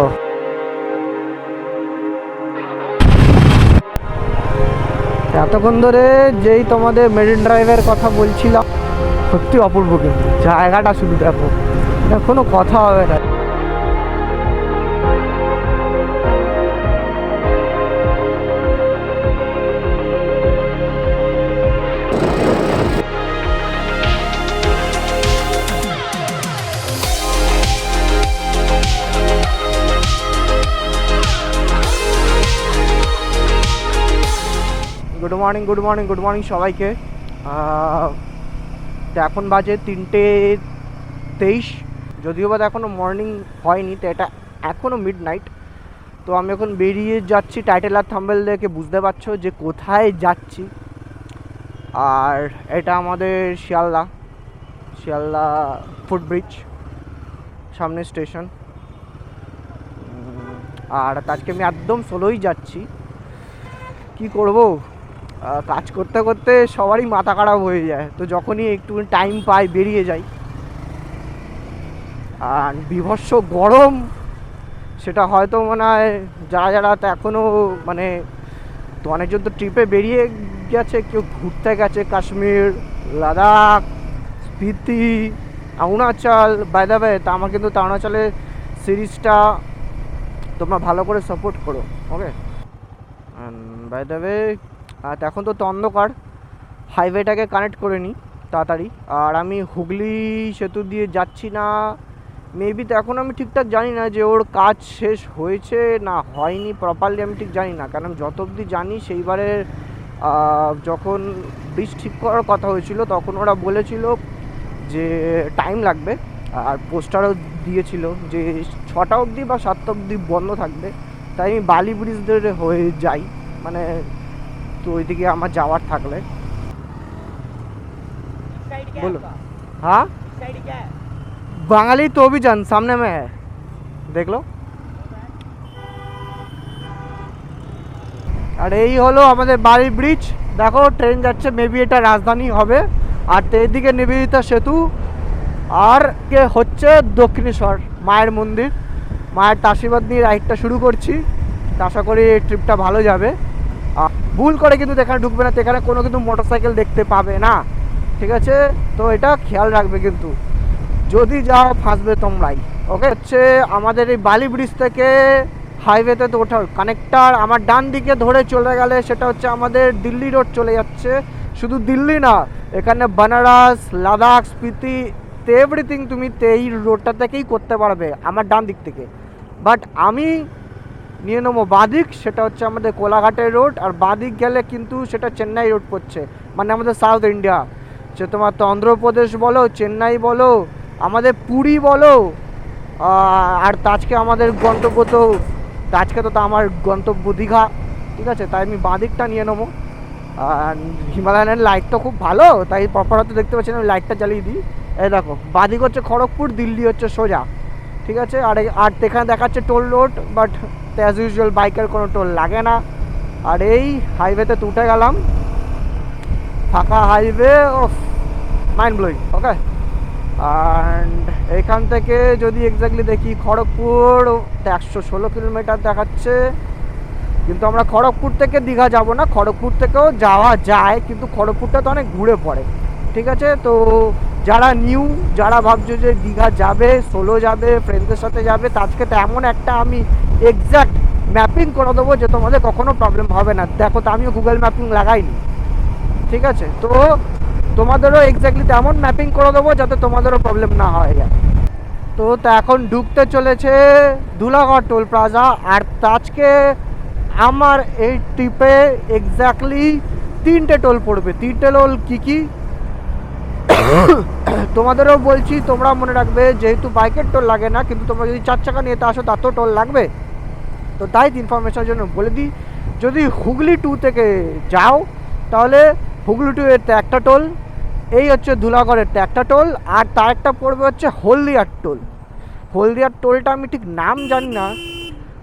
ও এতক্ষণ ধরে যেই তোমাদের মেরিন ড্রাইভের কথা বলছিলাম, সত্যি অপূর্ব, কিন্তু জায়গাটা শুধু দেখো, কোনো কথা হবে না। Good morning good morning good morning সবাইকে। তো এখন বাজে 3:23, যদিও বা এখনও মর্নিং হয়নি, তো এটা এখনও মিড নাইট। তো আমি এখন বেরিয়ে যাচ্ছি, টাইটেল আর থাম্বনেল দেখে বুঝতে পারছো যে কোথায় যাচ্ছি। আর এটা আমাদের শিয়ালদা ফুটব্রিজ, সামনে স্টেশন। আর আজকে আমি একদম সোলোই যাচ্ছি। কি করব, কাজ করতে করতে সবারই মাথা খারাপ হয়ে যায়, তো যখনই একটু টাইম পাই বেরিয়ে যাই। আর বিভৎস গরম, সেটা হয়তো মনে হয় যারা তো এখনও মানে তো অনেকজন তো ট্রিপে বেরিয়ে গেছে, কেউ ঘুরতে গেছে Kashmir, Ladakh, Spiti, Arunachal. By the way, তা আমার কিন্তু অরুণাচলের সিরিজটা তোমরা ভালো করে সাপোর্ট করো, ওকে। বাই দ্য ওয়ে, এখন তো অন্ধকার, হাইওয়েটাকে কানেক্ট করে নিই তাড়াতাড়ি। আর আমি হুগলি সেতু দিয়ে যাচ্ছি না মেবি, তো এখন আমি ঠিকঠাক জানি না যে ওর কাজ শেষ হয়েছে না হয়নি, প্রপারলি আমি ঠিক জানি না। কারণ যত অবধি জানি সেইবারে যখন ব্রিজ ঠিক করার কথা হয়েছিল তখন ওরা বলেছিল যে টাইম লাগবে, আর পোস্টারও দিয়েছিল যে 6টা অবধি বা 7টা অবধি বন্ধ থাকবে। তাই আমি বালি ব্রিজ ধরে হয়ে যাই, মানে তো ওইদিকে আমার যাওয়ার থাকলে। बोलो। हाँ, बांगाली तो भी जान सामने में है, देख लो। আর এই হলো আমাদের বালি ব্রিজ, দেখো ট্রেন যাচ্ছে, মেবি এটা রাজধানী হবে। আর এদিকে নিবেদিতা সেতু, আর কে হচ্ছে দক্ষিণেশ্বর মায়ের মন্দির। মায়ের আশীর্বাদ নিয়ে রাইডটা শুরু করছি, আশা করি এই ট্রিপটা ভালো যাবে। ভুল করে কিন্তু এখানে ঢুকবে না, এখানে কোনো কিন্তু মোটরসাইকেল দেখতে পাবে না, ঠিক আছে? তো এটা খেয়াল রাখবে, কিন্তু যদি যাও ফাঁসবে তোমরাই, ওকে। হচ্ছে আমাদের এই বালি ব্রিজ থেকে হাইওয়েতে তো ওঠার কানেক্টার, আমার ডান দিকে ধরে চলে গেলে সেটা হচ্ছে আমাদের দিল্লি রোড চলে যাচ্ছে। শুধু দিল্লি না, এখানে বানারস, লাদাখ, স্পিতি, এভরিথিং তুমি এই রোডটা থেকেই করতে পারবে আমার ডান দিক থেকে। বাট আমি নিয়ে নেবো বাঁদিক, সেটা হচ্ছে আমাদের কোলাঘাটের রোড। আর বাঁদিক গেলে কিন্তু সেটা চেন্নাই রোড পড়ছে, মানে আমাদের সাউথ ইন্ডিয়া, সে তোমার তো অন্ধ্রপ্রদেশ বলো, চেন্নাই বলো, আমাদের পুরী বলো। আর আজকে আমাদের গন্তব্য তো আজকে তো আমার গন্তব্য দীঘা, ঠিক আছে? তাই আমি বাঁদিকটা নিয়ে নেবো। আর হিমালয়ানের লাইট তো খুব ভালো, তাই প্রপার হয়তো দেখতে পাচ্ছেন আমি লাইটটা জ্বালিয়ে দিই। এই দেখো, বাঁদিক হচ্ছে খড়গপুর, দিল্লি হচ্ছে সোজা, ঠিক আছে? আর এখানে দেখাচ্ছে toll road, but as usual বাইকের কোনো টোল লাগে না। আর এই হাইওয়েতে তো উঠে গেলাম, ফাঁকা হাইওয়ে, ও মাইন্ড ব্লোয়িং, ওকে। অ্যান্ড এখান থেকে যদি এক্স্যাক্টলি দেখি, খড়গপুর 116 কিলোমিটার দেখাচ্ছে, কিন্তু আমরা খড়গপুর থেকে দীঘা যাব না, খড়গপুর থেকেও যাওয়া যায়, কিন্তু খড়গপুরটা তো অনেক ঘুরে পড়ে, ঠিক আছে? তো যারা নিউ, যারা ভাবছো যে দীঘা যাবে, সোলো যাবে, ফ্রেন্ডদের সাথে যাবে, তাদেরকে তো এমন একটা আমি এক্স্যাক্ট ম্যাপিং করে দেবো যে তোমাদের কখনো প্রবলেম হবে না। দেখো, তো আমিও গুগল ম্যাপিং লাগাইনি, ঠিক আছে? তো তোমাদেরও এক্স্যাক্টলি তেমন ম্যাপিং করে দেবো যাতে তোমাদেরও প্রবলেম না হয় যায়। তো এখন ঢুকতে চলেছে ধুলাগড় টোল প্লাজা। আর আজকে আমার এই ট্রিপে এক্স্যাক্টলি 3টে টোল পড়বে। 3টে টোল কী কী তোমাদেরও বলছি, তোমরা মনে রাখবে, যেহেতু বাইকের টোল লাগে না, কিন্তু তোমরা যদি 4 চাকা নিয়ে আসো তাতেও টোল লাগবে। তো তাই ইনফরমেশনের জন্য বলে দিই, যদি হুগলি 2 থেকে যাও তাহলে হুগলি 2 এর একটা টোল, এই হচ্ছে ধুলাগড়ের একটা টোল, আর তার একটা পড়বে হচ্ছে হলদিয়ার টোল। হলদিয়ার টোলটা আমি ঠিক নাম জানি না,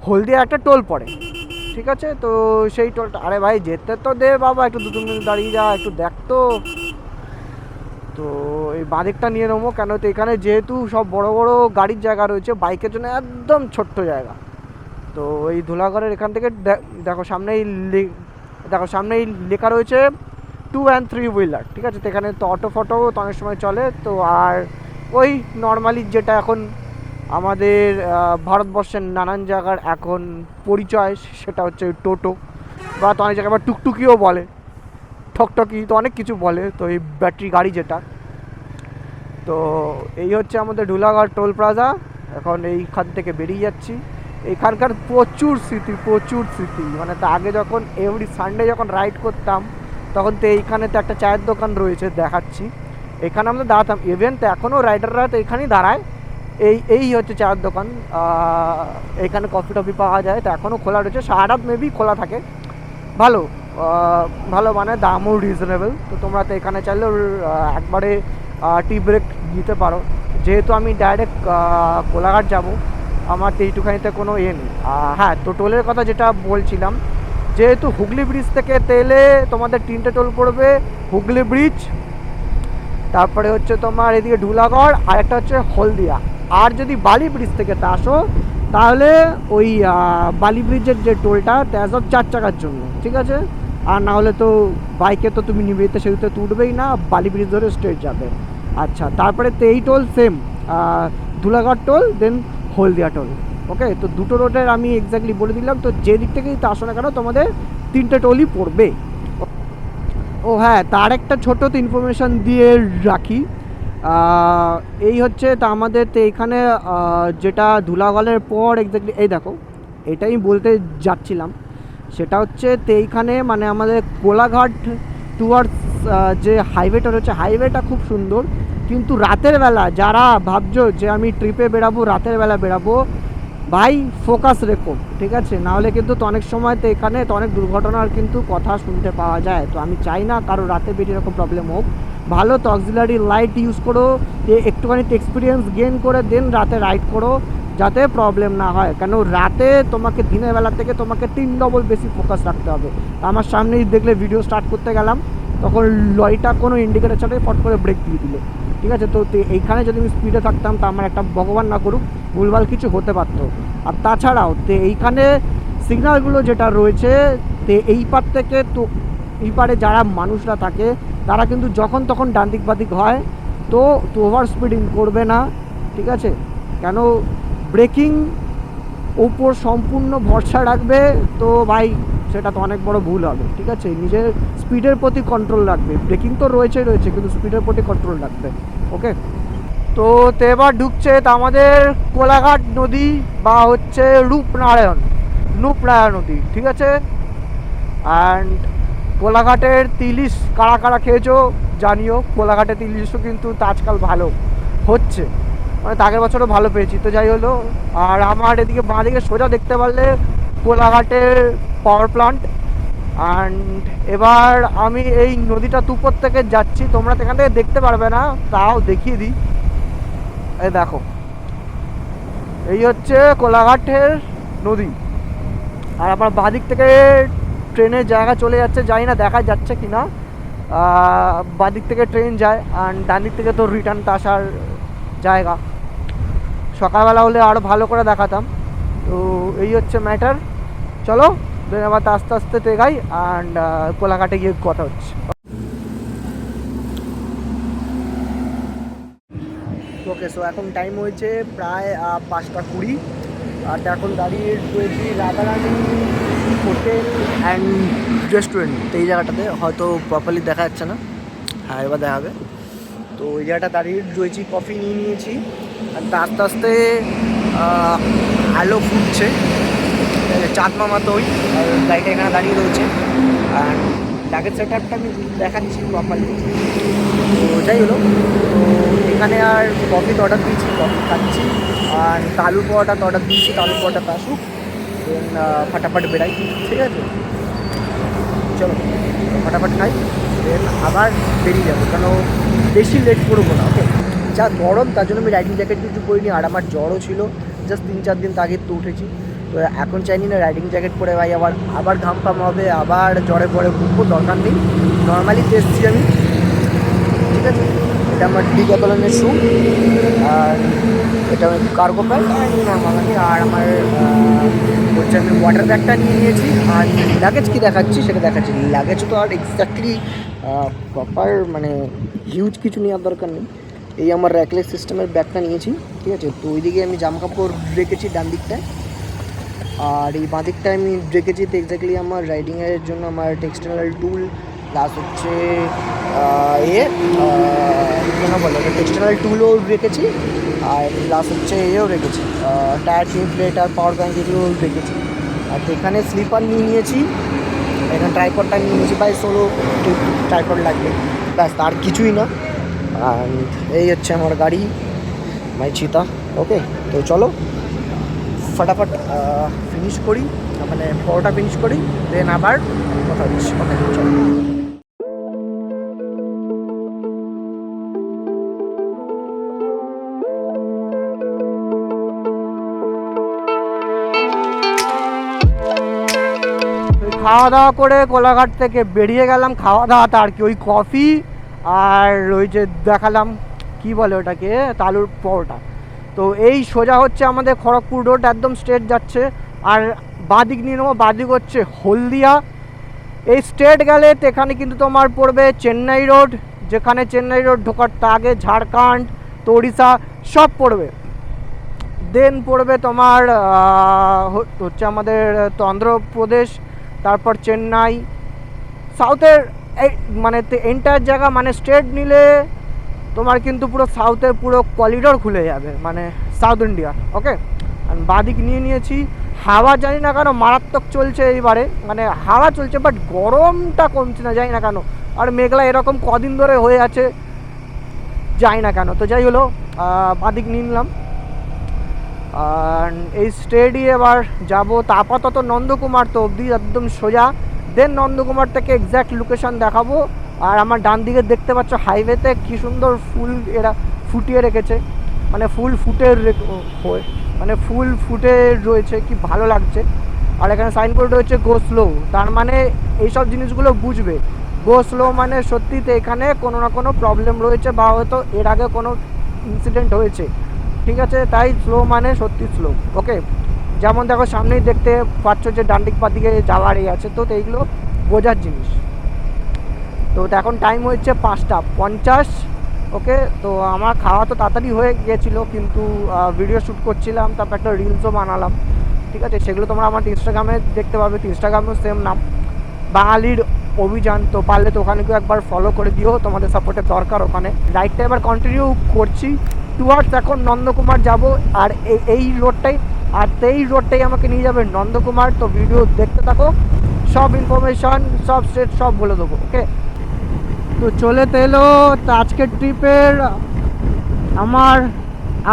হলদিয়া একটা টোল পড়ে, ঠিক আছে? তো সেই টোলটা, আরে ভাই যেতে তো দে বাবা, একটু 2 মিনিট দাঁড়িয়ে যা, একটু দেখ তো। তো এই বাঁদিকটা নিয়ে নেবো, কেন তো এখানে যেহেতু সব বড় বড় গাড়ির জায়গা রয়েছে, বাইকের জন্য একদম ছোট্ট জায়গা। তো এই ধুলাগড়ের এখান থেকে দেখো সামনেই লেখা রয়েছে 2 and 3 হুইলার, ঠিক আছে। তো এখানে তো অটো ফটো তো অনেক সময় চলে। তো আর ওই নর্মালি যেটা এখন আমাদের ভারতবর্ষের নানান জায়গার এখন পরিচয়, সেটা হচ্ছে টোটো, বা তো অনেক জায়গায় আবার টুকটুকিও বলে, ঠকঠকি, তো অনেক কিছু বলে। তো এই ব্যাটারি গাড়ি যেটা, তো এই হচ্ছে আমাদের ধুলাগড় টোল প্লাজা। এখন এইখান থেকে বেরিয়ে যাচ্ছি। এখানকার প্রচুর স্মৃতি, মানে তো আগে যখন এভরি সানডে যখন রাইড করতাম, তখন তো এইখানে তো একটা চায়ের দোকান রয়েছে, দেখাচ্ছি। এখানে আমরা দাঁড়াতাম, ইভেন তো এখনও রাইডাররা তো এখানেই দাঁড়ায়। এই হচ্ছে চায়ের দোকান। এখানে কফি টফি পাওয়া যায়, তো এখনও খোলা রয়েছে, সারা রাত মেবি খোলা থাকে। ভালো মানে দামও রিজনেবল। তো তোমরা তো এখানে চাইলেও একবারে টি ব্রেক দিতে পারো। যেহেতু আমি ডাইরেক্ট কোলাঘাট যাব, আমার তো এইটুখানিতে কোনো নেই। হ্যাঁ, তো টোলের কথা যেটা বলছিলাম, যেহেতু হুগলি ব্রিজ থেকে তেলে তোমাদের 3টে টোল পড়বে, হুগলি ব্রিজ, তারপরে হচ্ছে তোমার এদিকে ধুলাগড়, আর একটা হচ্ছে হলদিয়া। আর যদি বালি ব্রিজ থেকে আসো, তাহলে ওই বালি ব্রিজের যে টোলটা সব 4 চাকার জন্য, ঠিক আছে। আর না হলে তো বাইকে তো তুমি নিবেতে সেতুতে তো উঠবেই না, বালি ব্রিজ ধরে স্ট্রেট যাবে। আচ্ছা, তারপরে তো এই টোল সেম, ধুলাগড় টোল, দেন হলদিয়া টোল। ওকে, তো দুটো রোডের আমি এক্স্যাক্টলি বলে দিলাম। তো যে দিক থেকেই তো আসো না কেন, তোমাদের 3টে টোলই পড়বে। ও হ্যাঁ, তার একটা ছোটো তো ইনফরমেশান দিয়ে রাখি। এই হচ্ছে তা আমাদের তো এখানে যেটা ধুলাগড়ের পর এক্স্যাক্টলি এই দেখো, এটাই বলতে যাচ্ছিলাম। সেটা হচ্ছে তো এইখানে মানে আমাদের কোলাঘাট টুয়ার্ডস যে হাইওয়েটা রয়েছে, হাইওয়েটা খুব সুন্দর। কিন্তু রাতের বেলা যারা ভাবছো যে আমি ট্রিপে বেরাবো, রাতের বেলা বেরাবো, ভাই ফোকাস রেখো, ঠিক আছে। নাহলে কিন্তু তো অনেক সময় তো এখানে তো অনেক দুর্ঘটনার কিন্তু কথা শুনতে পাওয়া যায়। তো আমি চাই না কারো রাতে বেরিয়ে এরকম প্রবলেম হোক। ভালো তো অক্সিলারি লাইট ইউজ করো, একটুখানি এক্সপিরিয়েন্স গেন করে দেন রাতে রাইড করো, যাতে প্রবলেম না হয়। কেন রাতে তোমাকে দিনের বেলা থেকে তোমাকে 3 ডবল বেশি ফোকাস রাখতে হবে। আমার সামনেই দেখলে ভিডিও স্টার্ট করতে গেলাম, তখন লরিটা কোনো ইন্ডিকেটার ছাড়াই ফট করে ব্রেক দিয়ে দিল, ঠিক আছে। তো এইখানে যদি আমি স্পিডে থাকতাম, তা আমার একটা ভগবান না করুক ভুলভাল কিছু হতে পারতো। আর তাছাড়াও তো এইখানে সিগন্যালগুলো যেটা রয়েছে, তো এই পার থেকে তো এই পারে যারা মানুষরা থাকে, তারা কিন্তু যখন তখন ডান দিক বাদিক হয়, তো ওভার স্পিডিং করবে না, ঠিক আছে। কেন ব্রেকিং ওপর সম্পূর্ণ ভরসা রাখবে, তো ভাই সেটা তো অনেক বড় ভুল হবে, ঠিক আছে। নিজের স্পিডের প্রতি কন্ট্রোল রাখবে। ব্রেকিং তো রয়েছে, কিন্তু স্পিডের প্রতি কন্ট্রোল রাখবে। ওকে, তো এবার ঢুকছে তা আমাদের কোলাঘাট নদী, বা হচ্ছে রূপনারায়ণ নদী, ঠিক আছে। অ্যান্ড কোলাঘাটের ইলিশ কারা কারা খেয়েছো জানিও। কোলাঘাটের ইলিশও কিন্তু আজকাল ভালো হচ্ছে, মানে আগের বছরও ভালো পেয়েছি। তো যাই হলো, আর আমার এদিকে বাঁ দিকে সোজা দেখতে পারলে কোলাঘাটের পাওয়ার প্লান্ট। অ্যান্ড এবার আমি এই নদীটা উপর থেকে যাচ্ছি, তোমরা এখান থেকে দেখতে পারবে না, তাও দেখিয়ে দিই। এই দেখো, এই হচ্ছে কোলাঘাটের নদী। আর আমার বাঁদিক থেকে ট্রেনের জায়গা চলে যাচ্ছে, জানি না দেখা যাচ্ছে কি না। বাঁদিক থেকে ট্রেন যায়, আর ডান দিক থেকে তো রিটার্নটা আসার জায়গা। সকালবেলা হলে আরও ভালো করে দেখাতাম। তো এই হচ্ছে ম্যাটার। চলো আবার আস্তে আস্তে তেগাই, অ্যান্ড কোলাঘাটে গিয়ে কথা হচ্ছে। ওকে, সো এখন টাইম হয়েছে প্রায় 5টা 20, আর এখন দাঁড়িয়ে রয়েছি রাধারানী হোটেল অ্যান্ড রেস্টুরেন্ট। তো এই জায়গাটাতে হয়তো প্রপারলি দেখা যাচ্ছে না, হ্যাঁ এবার দেখা হবে। তো ওই জায়গাটা দাঁড়িয়ে রয়েছি, কফি নিয়ে নিয়েছি, আর আস্তে আস্তে আলো ফুটছে, চাঁদ মামা তো ওই গাড়িটা এখানে দাঁড়িয়ে রয়েছে। আর লাগেজ সেট আপটা আমি দেখাচ্ছি প্রপারলি। তো যাই হলো, তো এখানে আর কফি তো অর্ডার দিয়েছি, কফি খাচ্ছি, আর আলু পরোটা তো অর্ডার দিয়েছি, আলু পরোটা আসুক, দেন ফাটাফাট বেড়াই, ঠিক আছে। চলো ফাটাফাট খাই, দেন আবার বেরিয়ে যাবো, কেন বেশি লেট করবো না। ওকে, যা গরম তার জন্য আমি রাইডিং জ্যাকেট কিছু পরিনি, আর আমার জ্বরও ছিল, জাস্ট 3-4 দিন আগে তো উঠেছি। তো এখন চাইনি না রাইডিং জ্যাকেট পরে ভাই আবার ঘাম ফাম হবে, আবার জ্বরে পরে ঘুরবো, দরকার নেই। নর্মালি এসেছি আমি, ঠিক আছে। এটা আমার ডিক্যাথলনের শু, আর এটা আমার কার্গো প্যান্ট নর্মালি। আর আমার হচ্ছে আমি ওয়াটার ব্যাগটা নিয়ে নিয়েছি। আর লাগেজ কী দেখাচ্ছি সেটা দেখাচ্ছি। লাগেজ তো আর এক্স্যাক্টলি প্রপার মানে হিউজ কিছু নেওয়ার দরকার নেই। এই আমার র্যাকলেস সিস্টেমের ব্যাগটা নিয়েছি, ঠিক আছে। তো ওইদিকে আমি জামা কাপড় রেখেছি ডান দিকটায়, আর এই বাঁ দিকটায় আমি রেখেছি তো এক্স্যাক্টলি আমার রাইডিংয়ের জন্য আমার টেক্সটাইল টুল, প্লাস হচ্ছে কেন বলো টেক্সটাইল টুলও রেখেছি, আর প্লাস হচ্ছে এও রেখেছি টায়ার প্লেট আর পাওয়ার ব্যাঙ্ক এগুলো রেখেছি। আর এখানে স্লিপার নিয়ে নিয়েছি, এখানে ট্রাইপডটা নিয়ে নিয়েছি, বাই সোলো ট্রাইপড লাগবে, ব্যাস আর কিছুই না। আর এই হচ্ছে আমার গাড়ি, মাই চিতা। ওকে, তো চলো ফটাফট ফিনিশ করি, মানে পরোটা ফিনিশ করি, দেন আবার কথা দিচ্ছি। ওকে চলো। খাওয়া দাওয়া করে কোলাঘাট থেকে বেরিয়ে গেলাম, খাওয়া দাওয়াটা আর কি ওই কফি আর ওই যে দেখালাম কি বলে ওটাকে তালুর পরোটা। তো এই সোজা হচ্ছে আমাদের খড়গপুর রোড, একদম স্ট্রেট যাচ্ছে। আর বাঁদিক নিয়ে নেবো, বাঁদিক হচ্ছে হলদিয়া। এই স্ট্রেট গেলে তো এখানে কিন্তু তোমার পড়বে চেন্নাই রোড, যেখানে চেন্নাই রোড ঢোকার আগে ঝাড়খণ্ড তো ওড়িশা সব পড়বে। দেন পড়বে তোমার হচ্ছে আমাদের তো অন্ধ্রপ্রদেশ, তারপর চেন্নাই, সাউথের এই মানে এন্টায়ার জায়গা, মানে স্টেট নিলে তোমার কিন্তু পুরো সাউথের পুরো করিডোর খুলে যাবে, মানে সাউথ ইন্ডিয়া। ওকে, আর বাদিক নিয়ে নিয়েছি। হাওয়া জানি না কেন মারাত্মক চলছে এইবারে, মানে হাওয়া চলছে বাট গরমটা কমছে না, জানি না কেন। আর মেঘলা এরকম কদিন ধরে হয়ে আছে, যাই না কেন। তো যাই হলো, বাদিক নিয়ে নিলাম। আর এই স্টেডি এবার যাবো তো আপাতত নন্দকুমার তো অবধি একদম সোজা, দেন নন্দকুমার থেকে এক্স্যাক্ট লোকেশন দেখাবো। আর আমার ডান দিকে দেখতে পাচ্ছ হাইওয়েতে কি সুন্দর ফুল এরা ফুটিয়ে রেখেছে, মানে ফুল ফুটে মানে ফুল ফুটে রয়েছে, কি ভালো লাগছে। আর এখানে সাইনবোর্ড রয়েছে গো স্লো, তার মানে এইসব জিনিসগুলো বুঝবে। গো স্লো মানে সত্যিতে এখানে কোনো না কোনো প্রবলেম রয়েছে, বা হয়তো এর আগে কোনো ইনসিডেন্ট হয়েছে, ঠিক আছে। তাই স্লো মানে সত্যি স্লো। ওকে, যেমন দেখো সামনেই দেখতে পাচ্ছ যে ডান দিক বাঁ দিকে যাওয়ার এই আছে, তো এইগুলো বোঝার জিনিস। তো এখন টাইম হচ্ছে 5:50। ওকে, তো আমার খাওয়া তো তাড়াতাড়ি হয়ে গিয়েছিলো, কিন্তু ভিডিও শ্যুট করছিলাম, তারপর একটা রিলসও বানালাম, ঠিক আছে। সেগুলো তোমরা আমার ইনস্টাগ্রামে দেখতে পাবে, ইনস্টাগ্রামেও সেম নাম বাঙালির অভিযান। তো পারলে তো ওখানে কেউ একবার ফলো করে দিও, তোমাদের সাপোর্টের দরকার ওখানে। রাইডটা এবার কন্টিনিউ করছি টুয়ার্ডস এখন নন্দকুমার যাব, আর এই রোডটাই, আর এই রোডটাই আমাকে নিয়ে যাবে নন্দকুমার। তো ভিডিও দেখতে থাকো, সব ইনফরমেশান সব স্টেট সব বলে দেবো। ওকে, তো চলে তো এলো তো আজকের ট্রিপের আমার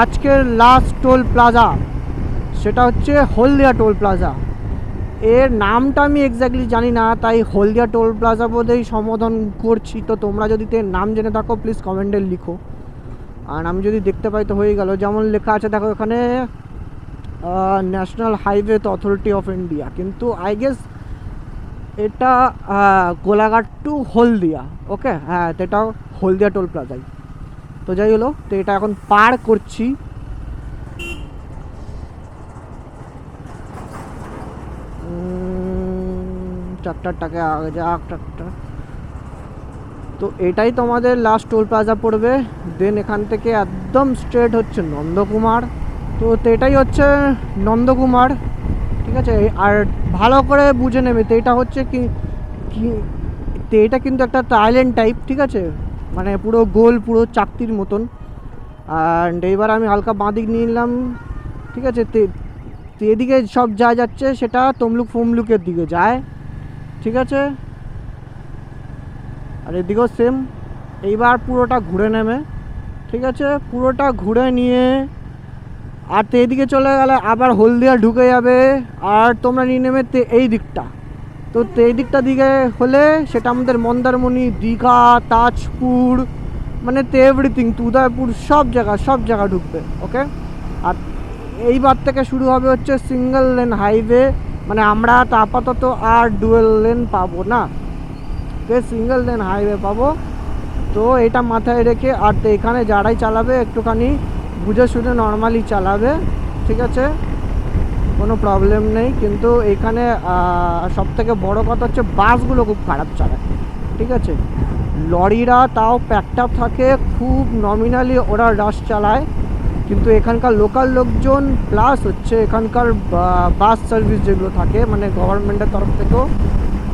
আজকের লাস্ট টোল প্লাজা, সেটা হচ্ছে হলদিয়া টোল প্লাজা। এর নামটা আমি এক্স্যাক্টলি জানি না, তাই হলদিয়া টোল প্লাজা বলেই সম্বোধন করছি। তো তোমরা যদি এর নাম জেনে থাকো প্লিজ কমেন্টে লিখো, আর আমি যদি দেখতে পাই তো হয়ে গেল। যেমন লেখা আছে দেখো এখানে national highway authority of India, কিন্তু আই গেস এটা কোলাঘাট টু হলদিয়া। ওকে, হ্যাঁ, তো এটা হলদিয়া টোল প্লাজাই। তো যাই হলো, তো এটা এখন পার করছি। ট্রাক্টরটাকে আগে যাক ট্রাক্টর। তো এটাই তোমাদের লাস্ট টোল প্লাজা পড়বে। দেন এখান থেকে একদম স্ট্রেট হচ্ছে নন্দকুমার। তো এটাই হচ্ছে নন্দকুমার, ঠিক আছে। আর ভালো করে বুঝে নেবে, তো এটা হচ্ছে কি তো এটা কিন্তু একটা আইল্যান্ড টাইপ, ঠিক আছে, মানে পুরো গোল, পুরো চাকতির মতন। আর এইবার আমি হালকা বাঁদিক নিয়ে নিলাম, ঠিক আছে। তো এদিকে সব যা যাচ্ছে সেটা তমলুক ফমলুকের দিকে যায়, ঠিক আছে। আর এদিকেও সেম। এইবার পুরোটা ঘুরে নেবে, ঠিক আছে, পুরোটা ঘুরে নিয়ে আর তো এদিকে চলে গেলে আবার হলদিয়া ঢুকে যাবে। আর তোমরা নিয়ে নেবে এই দিকটা, তো এই দিকটা দিকে হলে সেটা আমাদের মন্দারমণি, দীঘা, তাজপুর, মানে এভরিথিং, উদয়পুর, সব জায়গা ঢুকবে। ওকে, আর এইবার থেকে শুরু হবে হচ্ছে সিঙ্গেল লেন হাইওয়ে, মানে আমরা তো আপাতত আর ডুয়েল লেন পাবো না, সিঙ্গেল লেন হাইওয়ে পাবো। তো এটা মাথায় রেখে, আর তো এখানে যারাই চালাবে একটুখানি বুঝে শুনে নর্মালি চালাবে, ঠিক আছে, কোনো প্রবলেম নেই। কিন্তু এখানে সবথেকে বড় কথা হচ্ছে বাসগুলো খুব খারাপ চালায়, ঠিক আছে। লরিরা তাও প্যাকড আপ থাকে, খুব নমিনালি ওরা রাশ চালায়, কিন্তু এখানকার লোকাল লোকজন প্লাস হচ্ছে এখানকার বাস সার্ভিস যেগুলো থাকে মানে গভর্নমেন্টের তরফ থেকেও,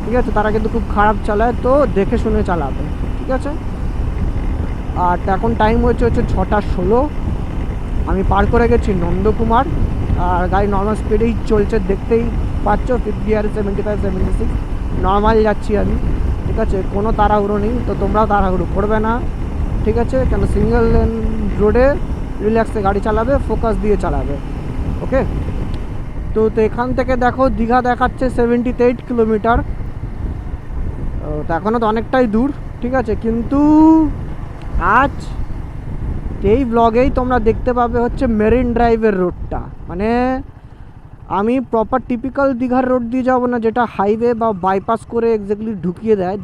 ঠিক আছে, তারা কিন্তু খুব খারাপ চালায়। তো দেখে শুনে চালাবে, ঠিক আছে। আর এখন টাইম হচ্ছে 6:16। আমি পার করে গেছি নন্দকুমার, আর গাড়ি নর্মাল স্পিডেই চলছে, দেখতেই পাচ্ছ। 5th গিয়ারে 75 76 নর্মাল যাচ্ছি আমি, ঠিক আছে, কোনো তাড়াহুড়ো নেই। তো তোমরাও তাড়াহুড়ো করবে না, ঠিক আছে, কেন সিঙ্গেল লেন রোডে রিল্যাক্সে গাড়ি চালাবে, ফোকাস দিয়ে চালাবে, ওকে। তো এখান থেকে দেখো দীঘা দেখাচ্ছে 78 কিলোমিটার। তো এখনও তো অনেকটাই দূর, ঠিক আছে, কিন্তু আজ এই ব্লগেই তোমরা দেখতে পাবে হচ্ছে মেরিন ড্রাইভের রোডটা। মানে আমি প্রপার টিপিক্যাল দীঘার রোড দিয়ে যাবো না, যেটা হাইওয়ে বা বাইপাস করে এক্স্যাক্টলি ঢুকিয়ে দেয়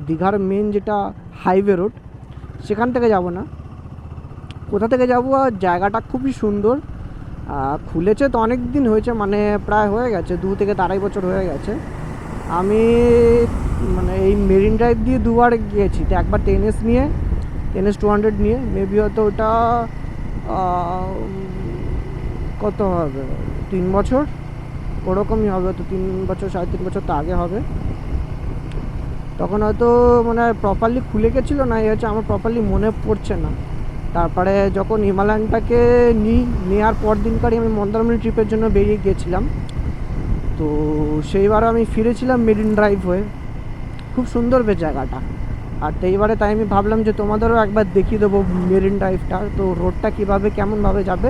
দীঘার মেন যেটা হাইওয়ে রোড, সেখান থেকে যাব না। কোথা থেকে যাবো? আর জায়গাটা খুবই সুন্দর, খুলেছে তো অনেক দিন হয়েছে, মানে প্রায় হয়ে গেছে 2 থেকে 2.5 বছর হয়ে গেছে। আমি মানে এই মেরিন ড্রাইভ দিয়ে 2বার গিয়েছি। তো একবার 10S নিয়ে, 10S 200 নিয়ে, মেবি হয়তো ওটা কত হবে 3 বছর ওরকমই হবে, তো 3 বছর 3.5 বছর তো আগে হবে। তখন হয়তো মানে প্রপারলি খুলে গেছিলো না, এই হচ্ছে আমার প্রপারলি মনে পড়ছে না। তারপরে যখন হিমালয়ানটাকে নেওয়ার পর দিনকারই আমি মন্দারমণি ট্রিপের জন্য বেরিয়ে গিয়েছিলাম, তো সেইবার আমি ফিরেছিলাম মেরিন ড্রাইভ হয়ে। খুব সুন্দর বেশ জায়গাটা। আর তো এইবারে তাই আমি ভাবলাম যে তোমাদেরও একবার দেখিয়ে দেবো মেরিন ড্রাইভটা, তো রোডটা কীভাবে কেমনভাবে যাবে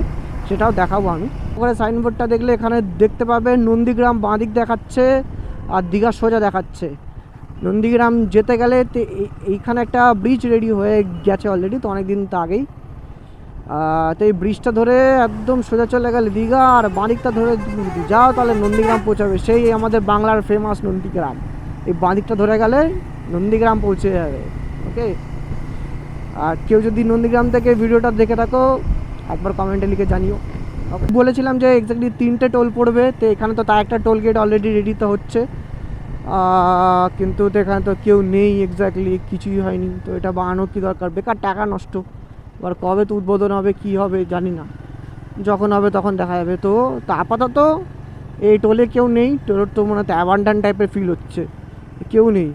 সেটাও দেখাবো আমি। ওখানে সাইনবোর্ডটা দেখলে এখানে দেখতে পাবে নন্দীগ্রাম বাঁদিক দেখাচ্ছে আর দীঘা সোজা দেখাচ্ছে। নন্দীগ্রাম যেতে গেলে এইখানে একটা ব্রিজ রেডি হয়ে গেছে অলরেডি, তো অনেক দিন তো আগেই। তো এই ব্রিজটা ধরে একদম সোজা চলে গেলে দীঘা, আর বাঁদিকটা ধরে যদি যাও তাহলে নন্দীগ্রাম পৌঁছাবে, সেই আমাদের বাংলার ফেমাস নন্দীগ্রাম। এই বাঁদিকটা ধরে গেলে নন্দীগ্রাম পৌঁছে যাবে, ওকে। আর কেউ যদি নন্দীগ্রাম থেকে ভিডিওটা দেখে থাকো একবার কমেন্টে লিখে জানিও। বলেছিলাম যে এক্স্যাক্টলি 3টে টোল পড়বে, তো এখানে তো তার একটা টোল গেট অলরেডি রেডি তো হচ্ছে, কিন্তু তো এখানে তো কেউ নেই, এক্স্যাক্টলি কিছুই হয়নি। তো এটা বানানোর কী দরকার, বেকার টাকা নষ্ট। এবার কবে তো উদ্বোধন হবে কী হবে জানি না, যখন হবে তখন দেখা যাবে। তো আপাতত এই টোলে কেউ নেই, টোলের তো মনে হয় অ্যাবান্ডান টাইপের ফিল হচ্ছে, কেউ নেই।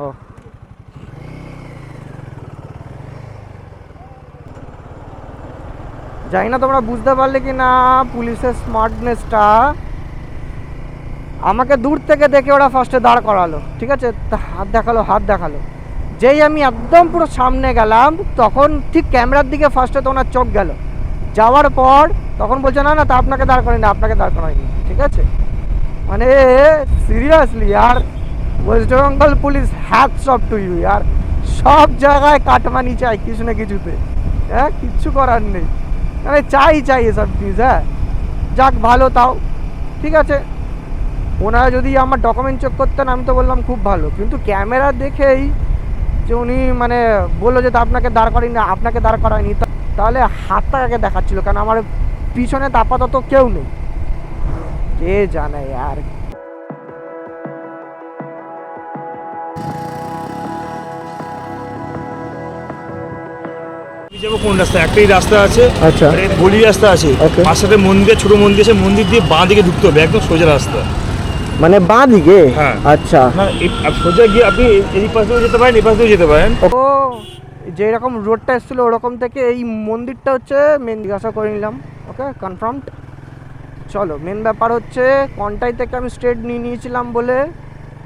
ও জানি না তোমরা বুঝতে পারলে কি না পুলিশের স্মার্টনেসটা। আমাকে দূর থেকে দেখে ওরা ফার্স্টে দাঁড় করালো, ঠিক আছে, হাত দেখালো। যেই আমি একদম পুরো সামনে গেলাম তখন ঠিক ক্যামেরার দিকে ফার্স্টে তো ওনার চোখ গেল, যাওয়ার পর তখন বলছে না তা আপনাকে দাঁড় করায়নি, আপনাকে দাঁড় করায়নি, ঠিক আছে। মানে সিরিয়াসলি আর West Bengal police hats off to you यार, সব জায়গায় কাটমানি চাই কিছু না কিছুতে, হ্যাঁ, কিচ্ছু করার নেই, মানে চাই এসব জিনিস। হ্যাঁ যাক ভালো, তাও ঠিক আছে। ওনারা যদি আমার ডকুমেন্ট চেক করতেন আমি তো বললাম খুব ভালো, কিন্তু ক্যামেরা দেখেই যে উনি মানে বললো যে আপনাকে দাঁড় করায়নি, আপনাকে দাঁড় করায়নি, তাহলে হাতটা আগে দেখাচ্ছিল, কারণ আমার পিছনে তো আপাতত কেউ নেই, কে জানে আর। যাবো কোন রাস্তা? একটাই রাস্তা আছে, আচ্ছা, গলি রাস্তা আছে, Okay. আর সাথে মন্দির, ছোট মন্দির আছে, মন্দির দিয়ে বাঁ দিকে ঢুকতে হবে, একদম সোজা রাস্তা। মানে বাঁ দিকে? হ্যাঁ। আচ্ছা, না সোজা গিয়ে আপনি এই পাশ দিয়েও যেতে পারেন, এই পাশ দিয়েও যেতে পারেন। ও যেরকম রোডটা এসেছিল ওরকম থেকে এই মন্দিরটা হচ্ছে মেন, জিজ্ঞাসা করে নিলাম, ওকে, কনফার্মড। চলো, মেন ব্যাপার হচ্ছে কন্টাই থেকে আমি স্ট্রেট নিয়েছিলাম বলে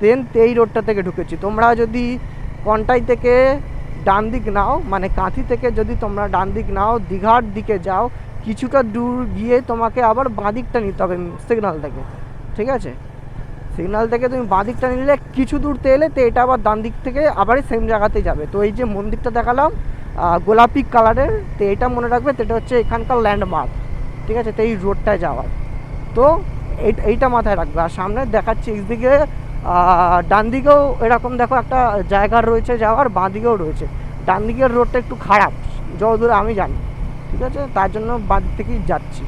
দেন এই রোডটা থেকে ঢুকেছি। তোমরা যদি কন্টাই থেকে ডান দিক নাও, মানে কাঁথি থেকে যদি তোমরা ডান দিক নাও, দীঘার দিকে যাও, কিছুটা দূর গিয়ে তোমাকে আবার বাঁ দিকটা নিতে হবে সিগন্যাল থেকে, ঠিক আছে। সিগন্যাল থেকে তুমি বাঁ দিকটা নিলে কিছু দূরতে এলে তো এটা আবার ডান দিক থেকে আবারই সেম জায়গাতে যাবে। তো এই যে মন্দিরটা দেখালাম গোলাপি কালারের, তো এটা মনে রাখবে, তো এটা হচ্ছে এখানকার ল্যান্ডমার্ক, ঠিক আছে। তো এই রোডটায় যাওয়ার, তো এইটা মাথায় রাখবে। আর সামনে দেখাচ্ছি এইদিকে ডান দিকেও এরকম দেখো একটা জায়গা রয়েছে যাওয়ার, বাঁ দিকেও রয়েছে। ডান দিকের রোডটা একটু খারাপ যতদূর আমি জানি, ঠিক আছে, তার জন্য বাঁ দিক থেকেই যাচ্ছি।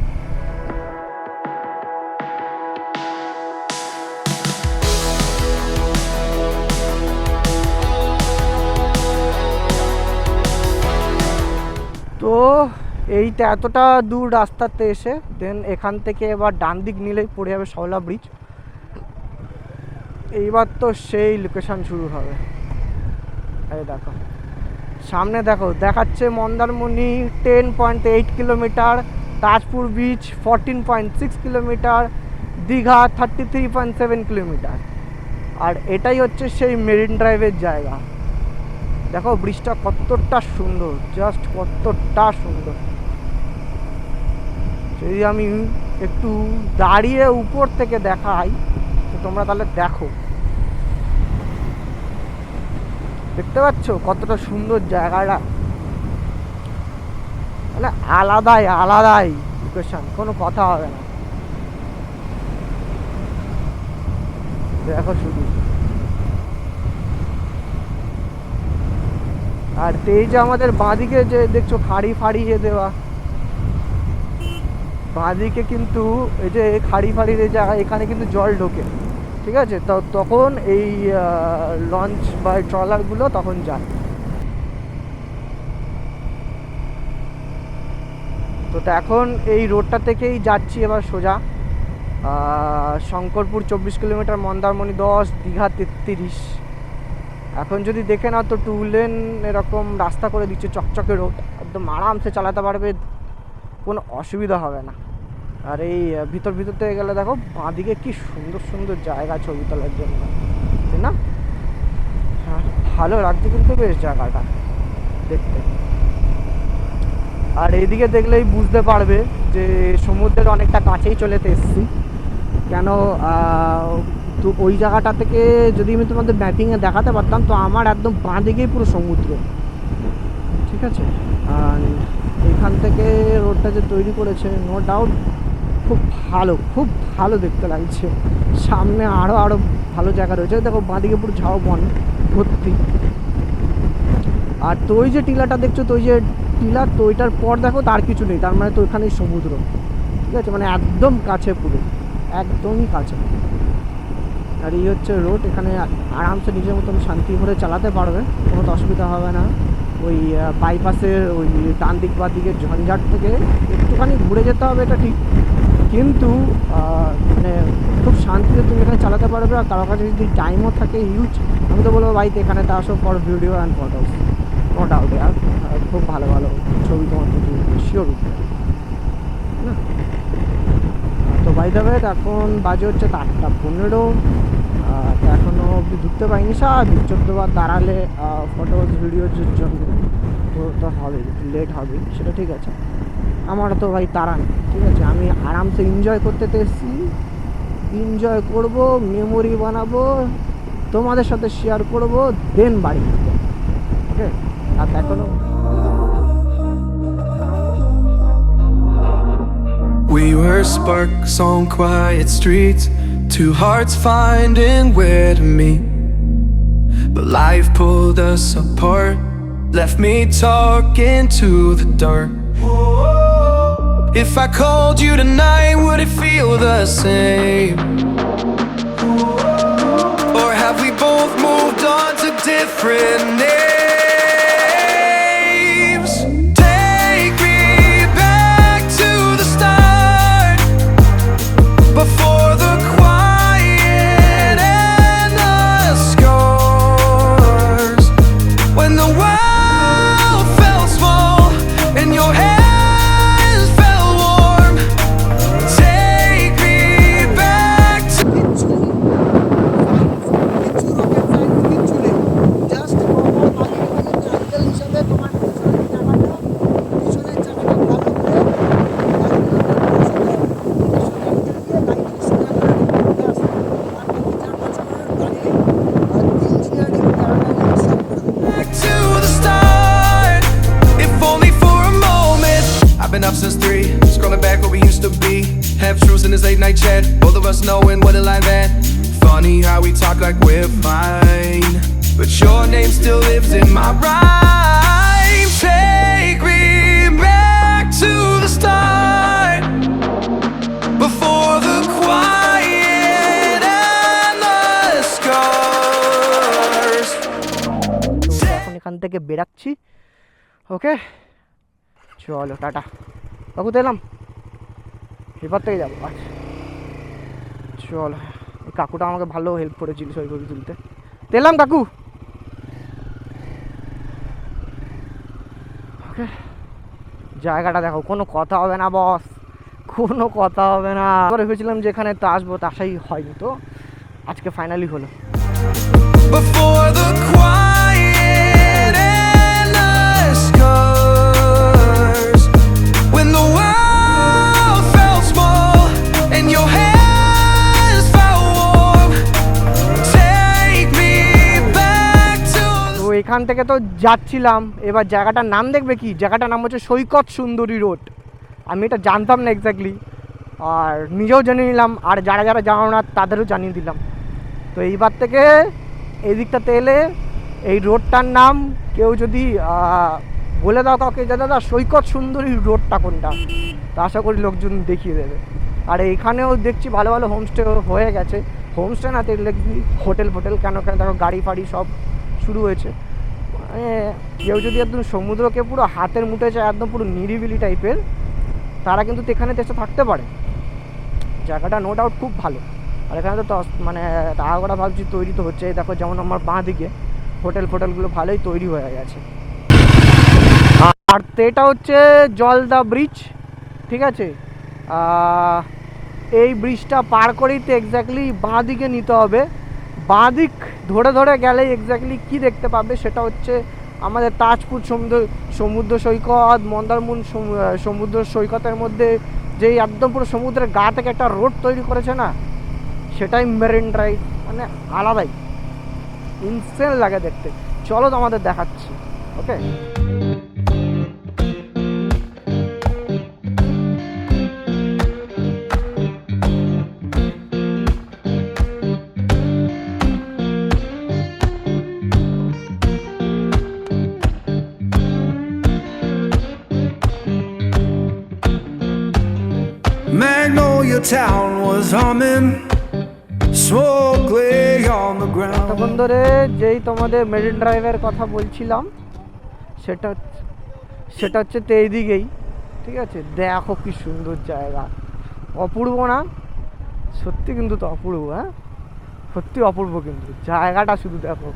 তো এইটা এতটা দূর রাস্তাতে এসে দেন এখান থেকে এবার ডান দিক নিলেই পড়ে যাবে শাওলা ব্রিজ। এইবার তো সেই লোকেশন শুরু হবে। এই দেখো সামনে দেখো দেখাচ্ছে Mandarmani 10.8 kilometre, Tajpur beach 14.6 kilometre, Digha 33.7 kilometre. আর এটাই হচ্ছে সেই মেরিন ড্রাইভের জায়গা। দেখো ব্রিজটা কতটা সুন্দর, জাস্ট কতটা সুন্দর। যদি আমি একটু দাঁড়িয়ে উপর থেকে দেখাই তো তোমরা তাহলে দেখো, দেখতে পাচ্ছ কতটা সুন্দর জায়গাটা, মানে আলাদাই লোকেশন, কোনো কথা হবে না। দেখো শুধু। আর এই যে আমাদের বাঁদিকে যে দেখছো খাড়ি ফাড়ি দেওয়া, বাঁদিকে কিন্তু এই যে খাড়ি ফাড়ির এই জায়গা, এখানে কিন্তু জল ঢোকে, ঠিক আছে, তো তখন এই লঞ্চ বা ট্রলারগুলো তখন যায়। তো এখন এই রোডটা থেকেই যাচ্ছি এবার সোজা শঙ্করপুর 24 কিলোমিটার, মন্দারমণি 10, দীঘা 33। এখন যদি দেখে নাও তো 2 লেন এরকম রাস্তা করে দিচ্ছে, চকচকে রোড, একদম আরামসে চালাতে পারবে, কোনো অসুবিধা হবে না। আর এই ভিতর থেকে গেলে দেখো বাঁদিকে কি সুন্দর সুন্দর জায়গা ছবি তোলার জন্য, তাই না? হ্যাঁ, ভালো লাগছে কিন্তু বেশ জায়গাটা দেখতে। আর এইদিকে দেখলেই বুঝতে পারবে যে সমুদ্রের অনেকটা কাছেই চলে এসেছি। কেন তো ওই জায়গাটা থেকে যদি আমি তোমাদের ম্যাপিংয়ে দেখাতে পারতাম, তো আমার একদম বাঁ দিকেই পুরো সমুদ্র, ঠিক আছে। আর এখান থেকে রোডটা যে তৈরি করেছে, নো ডাউট খুব ভালো দেখতে লাগছে। সামনে আরও ভালো জায়গা রয়েছে, দেখো বাঁদিকে পুরো ঝাউবন ভর্তি। আর তো ওই যে টিলাটা দেখছো, তো ওই যে টিলা, তো ওইটার পর দেখো তার কিছু নেই, তার মানে তো ওইখানেই সমুদ্র, ঠিক আছে, মানে একদম কাছে, পুরো একদমই কাছে। আর এই হচ্ছে রোড, এখানে আরামসে নিজের মতন শান্তি করে চালাতে পারবে, কোনো তো অসুবিধা হবে না। ওই বাইপাসের ওই ডান দিক বা দিকের ঝঞ্ঝাট থেকে একটুখানি ঘুরে যেতে হবে, এটা ঠিক, কিন্তু মানে খুব শান্তিতে তুমি এখানে চালাতে পারবে। আর কারো কাছে যদি টাইমও থাকে হিউজ, আমি তো বলবো বাড়িতে এখানে আসো for video and photos, no doubt. আর খুব ভালো ছবি তোমার প্রতি শিওর উঠবে না। তো বাই দ্য ওয়ে এখন বাজে হচ্ছে 8:15, এখনও অবধি ঢুকতে পারিনি। স্বাভাবিক 14 বার দাঁড়ালে ফটোস ভিডিওর জন্য তো হবে, লেট হবে, সেটা ঠিক আছে। আমার তো ভাই তাড়া নেই, ঠিক আছে, আমি আরামসে এনজয় করতে এসেছি, এনজয় করব, মেমোরি বানাবো, তোমাদের সাথে শেয়ার করব, দেন বাড়ি যেতে, ওকে। আর এখনও We were sparks on quiet streets, two hearts finding where to meet. But life pulled us apart, left me talking to the dark. If I called you tonight, would it feel the same? Or have we both moved on to different names? Take me back to the start, before the quiet and the scars, when the world felt small and your hands felt warm. Take me back to the start, if only for a moment. I've been up since 3, scrolling back what we used to be. Half truths in this late night chat, both of us knowing what a life at. Funny how we talk like we're fine, but your name still lives in my rhyme. Take me back to the start, before the quiet and the scars. তো এখন এখান থেকে বেরাচ্ছি। ওকে চলো tata. কাকু এলাম, এবার থেকে যাবো। আচ্ছা চলো, এই কাকুটা আমাকে ভালো হেল্প করেছিল ছবি তুলতে। এলাম কাকু। ওকে জায়গাটা দেখো, কোনো কথা হবে না বস, কোনো কথা হবে না। ভেবেছিলাম যে এখানে তো আসবো, তা আসাই হয়নি, তো আজকে ফাইনালি হলো। Before the quiet and the scars, when the world felt small and your hands felt warm, take me back to তো এখান থেকে তো যাচ্ছিলাম, এবার জায়গাটার নাম দেখবে কি, জায়গাটার নাম হচ্ছে সৈকত সুন্দরী রোড। আমি এটা জানতাম না এক্স্যাক্টলি, আর নিজেও জেনে নিলাম, আর যারা যারা জানো না তাদেরও জানিয়ে দিলাম। তো এইবার থেকে এই দিকটাতে এলে এই রোডটার নাম কেউ যদি বলে দাও কাউকে যে দাদা সৈকত সুন্দরী রোডটা কোনটা, তা আশা করি লোকজন দেখিয়ে দেবে। আর এইখানেও দেখছি ভালো ভালো হোমস্টে হয়ে গেছে। হোমস্টে না দেখলে হোটেল ফোটেল, কেন দেখো গাড়ি ফাড়ি সব শুরু হয়েছে। মানে কেউ যদি একদম সমুদ্রকে পুরো হাতের মুঠে চায়, একদম পুরো নিরিবিলি টাইপের, তারা কিন্তু এখানে দেশে থাকতে পারে। জায়গাটা নো ডাউট খুব ভালো। আর এখানে তো মানে টাকাটা ভাবছি তৈরি তো হচ্ছে, দেখো যেমন আমার বাঁ দিকে হোটেল ফোটেলগুলো ভালোই তৈরি হয়ে গেছে। আর তো এটা হচ্ছে জলদা ব্রিজ, ঠিক আছে। এই ব্রিজটা পার করেই তো এক্স্যাক্টলি বাঁ দিকে নিতে হবে। বাঁ দিক ধরে ধরে গেলে এক্স্যাক্টলি কী দেখতে পাবে, সেটা হচ্ছে আমাদের তাজপুর সমুদ্র সৈকত, মন্দারমণি সমুদ্র সৈকতের মধ্যে যেই একদম পুরো সমুদ্রের গা থেকে একটা রোড তৈরি করেছে না, সেটাই মেরিন ড্রাইভ। মানে আলাদাই ইনসেন লাগে দেখতে। চলো তো আমাদের দেখাচ্ছি। ওকে Magnolia Town was humming, smoke lay on the ground. তখন ধরে যেই তোমাদের মেরিন ড্রাইভের কথা বলছিলাম, সেটা হচ্ছে তো এইদিকেই, ঠিক আছে। দেখো কি সুন্দর জায়গা, অপূর্ব না? সত্যি কিন্তু তো অপূর্ব, হ্যাঁ সত্যি অপূর্ব। কিন্তু জায়গাটা শুধু দেখো,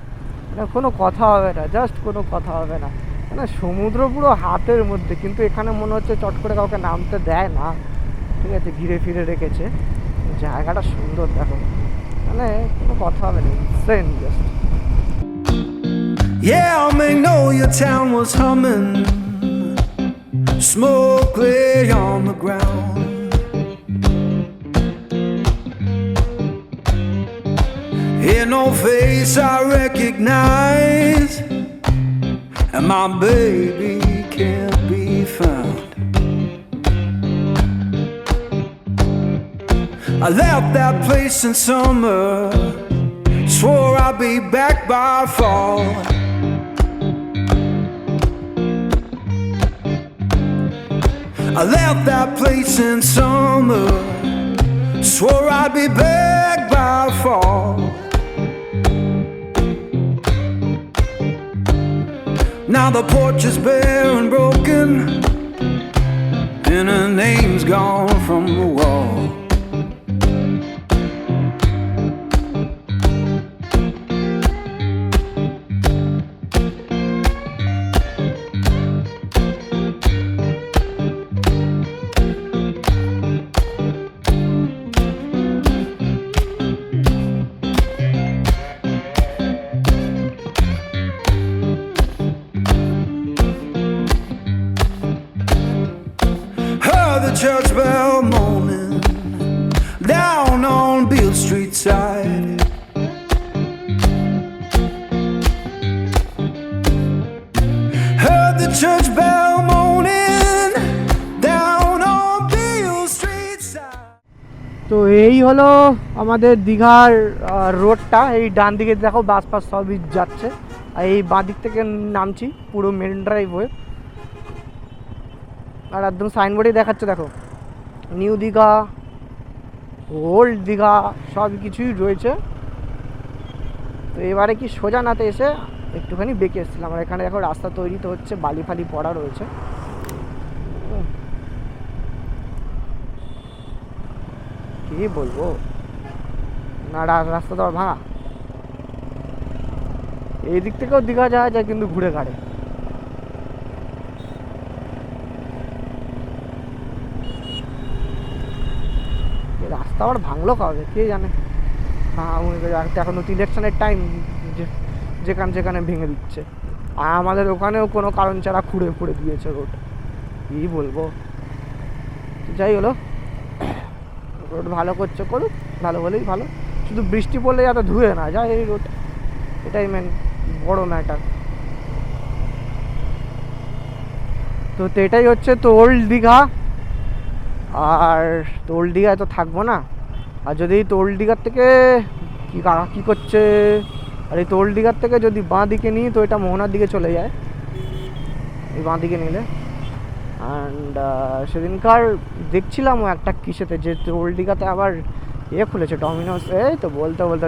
মানে কোনো কথা হবে না, জাস্ট কোনো কথা হবে না। মানে সমুদ্র পুরো হাতের মধ্যে, কিন্তু এখানে মনে হচ্ছে চট করে কাউকে নামতে দেয় না, ঠিক আছে, ঘিরে ফিরে রেখেছে। জায়গাটা সুন্দর দেখো, মানে কোনো কথা হবে না, insane just. Yeah, Magnolia Town was humming, smoke lay on the ground. Hear no face I recognize, and my baby can't be found. I left that place in summer, swore I'd be back by fall. I left that place in summer, swore I'd be back by fall. Now the porch is bare and broken, and her name's gone from the wall. The church bell moaning down on Beale Street side. Heard the church bell moaning down on Beale Street side. তো এই হলো আমাদের দীঘার রোডটা। এই ডান দিকে দেখো বাস ফাস সবই যাচ্ছে, আর এই বাঁ দিক থেকে নামছি পুরো মেন ড্রাইভ হয়ে। আর একদম সাইনবোর্ডে দেখাচ্ছে দেখো নিউ দীঘা, ওল্ড দীঘা সব কিছুই রয়েছে। তো এবারে কি সোজা নাতে এসে একটুখানি বেঁকে এসেছিলাম, আর এখানে দেখো রাস্তা তৈরি তো হচ্ছে, বালি ফালি পড়া রয়েছে। কি বলবো, না রাস্তা তো আর ভাঙা, এই দিক থেকেও দীঘা যাওয়া যায় কিন্তু ঘুরে ঘাড়ে। রাস্তা আবার ভাঙলো কবে কে জানে। এখন তো ইলেকশনের টাইম, যেখানে ভেঙে দিচ্ছে। আর আমাদের ওখানেও কোনো কারণ ছাড়া খুঁড়ে ফুড়ে দিয়েছে রোড, কি বলবো। যাই হলো, রোড ভালো করছে, করুক, ভালো হলেই ভালো। শুধু বৃষ্টি পড়লে যাতে ধুয়ে না যায় এই রোড, এটাই মেন বড় ম্যাটার। তো এটাই হচ্ছে তো ওল্ড দীঘা। আর তো ওল্ড দীঘায় তো থাকবো না, আর যদি তো ওল্ড দীঘার থেকে কী করছে, আর এই তো ওল্ড দীঘার থেকে যদি বাঁ দিকে নিই তো এটা মোহনার দিকে চলে যায়, এই বাঁ দিকে নিলে। অ্যান্ড সেদিনকার দেখছিলাম ও একটা কিসেতে যে ওল্ড দীঘাতে আবার খুলেছে ডমিনোস, এই তো বলতে বলতে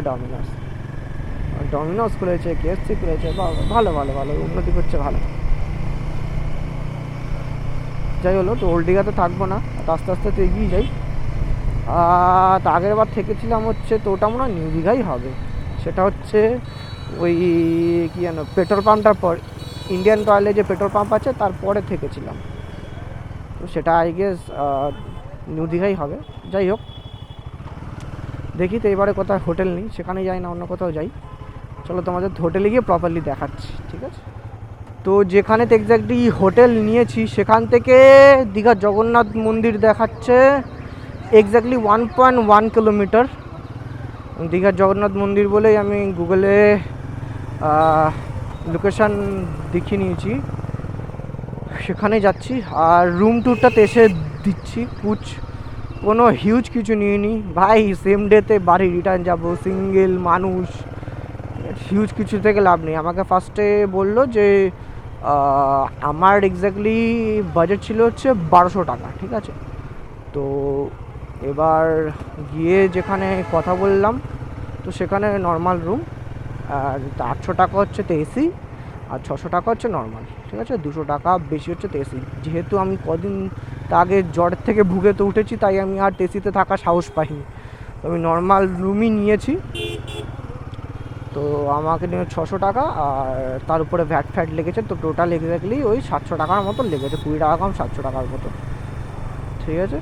ডমিনোস খুলেছে, KFC খুলেছে, ভালো ভালো ভালো উন্নতি করছে, ভালো। যাই হলো, তো ওল্ড দীঘাতে থাকবো না, আস্তে আস্তে তো এগিয়ে যাই। তো আগের বার থেকেছিলাম হচ্ছে, তো ওটা মনে হয় নিউ দীঘাই হবে। সেটা হচ্ছে ওই কি জানো পেট্রোল পাম্পটার পর, ইন্ডিয়ান টয়েলে যে পেট্রোল পাম্প আছে তারপরে থেকেছিলাম। তো সেটা আই গেস নিউ দীঘাই হবে। যাই হোক, দেখি তো এবারে কোথায় হোটেল নেই, সেখানে যাই না অন্য কোথাও যাই। চলো তোমাদের হোটেলে গিয়ে প্রপারলি দেখাচ্ছি, ঠিক আছে। তো যেখানে এক্স্যাক্টলি হোটেল নিয়েছি সেখান থেকে দীঘার জগন্নাথ মন্দির দেখাচ্ছে এক্স্যাক্টলি 1.1 কিলোমিটার। দীঘার জগন্নাথ মন্দির বলেই আমি গুগলে লোকেশান দেখিয়ে নিয়েছি, সেখানে যাচ্ছি। আর রুম ট্যুরটাতে এসে দিচ্ছি, কোনো হিউজ কিছু নিয়ে নিই ভাই, সেম ডেতে বাড়ি রিটার্ন যাবো, সিঙ্গেল মানুষ, হিউজ কিছু থেকে লাভ নেই। আমাকে ফার্স্টে বললো যে আমার এক্স্যাক্টলি বাজেট ছিল হচ্ছে 1200 টাকা, ঠিক আছে। তো এবার গিয়ে যেখানে কথা বললাম, তো সেখানে নর্মাল রুম, আর 800 টাকা হচ্ছে তো এসি, আর 600 টাকা হচ্ছে নর্মাল, ঠিক আছে। 200 টাকা বেশি হচ্ছে তো এসি। যেহেতু আমি কদিন আগে জ্বরের থেকে ভুগে তো উঠেছি, তাই আমি আর এসিতে থাকার সাহস পাইনি, তো আমি নর্মাল রুমই নিয়েছি। তো আমাকে নিয়ে 600 টাকা, আর তার উপরে ভ্যাট লেগেছে, তো টোটাল এক্স্যাক্টলি ওই 700 টাকার মতো লেগেছে, 20 টাকা কম 700 টাকার মতো, ঠিক আছে।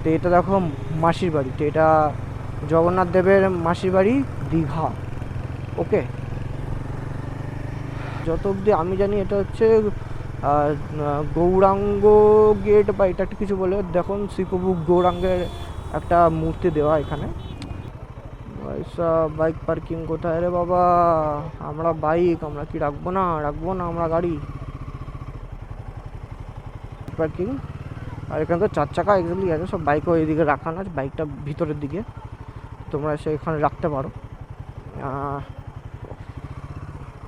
তো এটা দেখো মাসির বাড়ি, তো এটা জগন্নাথ দেবের মাসির বাড়ি দীঘা, ওকে। যত অবধি আমি জানি এটা হচ্ছে গৌরাঙ্গ গেট বা এটা একটা কিছু বলে, দেখুন শ্রীপ্রভু গৌরাঙ্গের একটা মূর্তি দেওয়া এখানে। বাইক পার্কিং কোথায় রে বাবা, আমরা বাইক আমরা কি রাখবো না আমরা গাড়ি পার্কিং। আর এখানে তো 4 চাকা এক্স্যাক্টলি আছে, সব বাইকও এইদিকে রাখা না, বাইকটা ভিতরের দিকে, তোমরা এসে এখানে রাখতে পারো।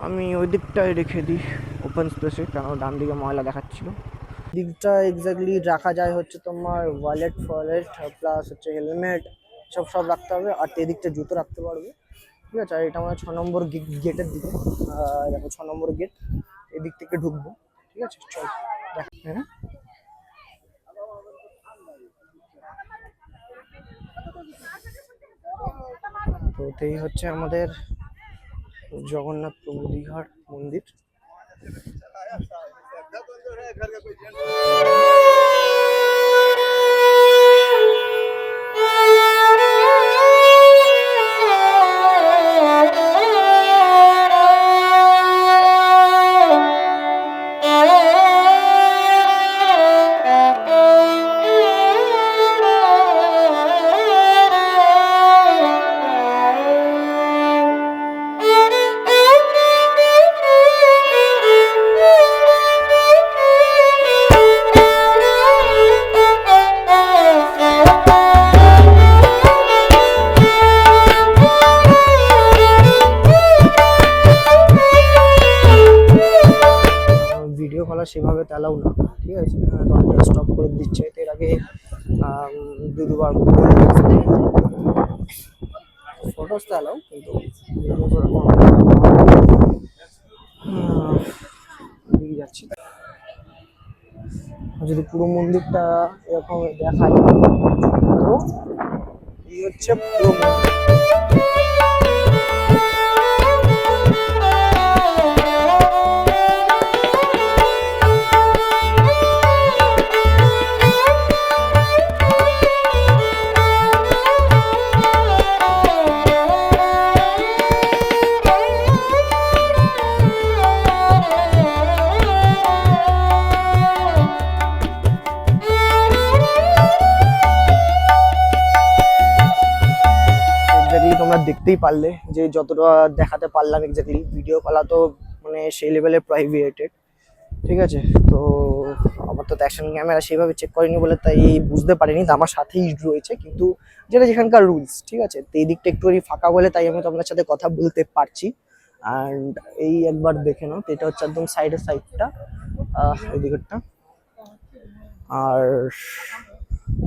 আমি ওই দিকটায় রেখে দিই ওপেন স্পেসে, কেন ডান দিকে ময়লা দেখাচ্ছিল। দিকটা এক্স্যাক্টলি রাখা যায় হচ্ছে তোমার ওয়ালেট প্লাস হচ্ছে হেলমেট, সব রাখতে হবে। আর এদিকটা জুতো রাখতে পারবে, ঠিক আছে। আর এটা আমার 6 নম্বর গেটের দিকে, দেখো 6 নম্বর গেট, এদিক থেকে ঢুকবো, ঠিক আছে। চল দেখ, হ্যাঁ তো এই হচ্ছে আমাদের জগন্নাথ প্রভু দীঘার মন্দির। ভিডিও করা সেভাবে অ্যালাউ না, ঠিক আছে? স্টপ করে দিচ্ছে, তো এর আগে দুবার ফটোস তো অ্যালাউ, কিন্তু দিয়ে যাচ্ছি। যদি পুরো মন্দিরটা এরকম দেখায় তো এই হচ্ছে পুরো মন্দির। তোমরা দেখতেই পারলে যে যতটা দেখাতে পারলাম এক্স্যাক্টলি, ভিডিও করা তো মানে সেই লেভেলে প্রাইভেটেড, ঠিক আছে? তো আমার তো অ্যাকশন ক্যামেরা সেইভাবে চেক করিনি বলে তাই বুঝতে পারিনি, তো আমার সাথেই রয়েছে, কিন্তু যেটা যেখানকার রুলস, ঠিক আছে? তো এই দিকটা একটু ফাঁকা বলে তাই আমি তোমাদের সাথে কথা বলতে পারছি। অ্যান্ড এই একবার দেখে নাও, তো এটা হচ্ছে একদম সাইডটা এই দিকটা। আর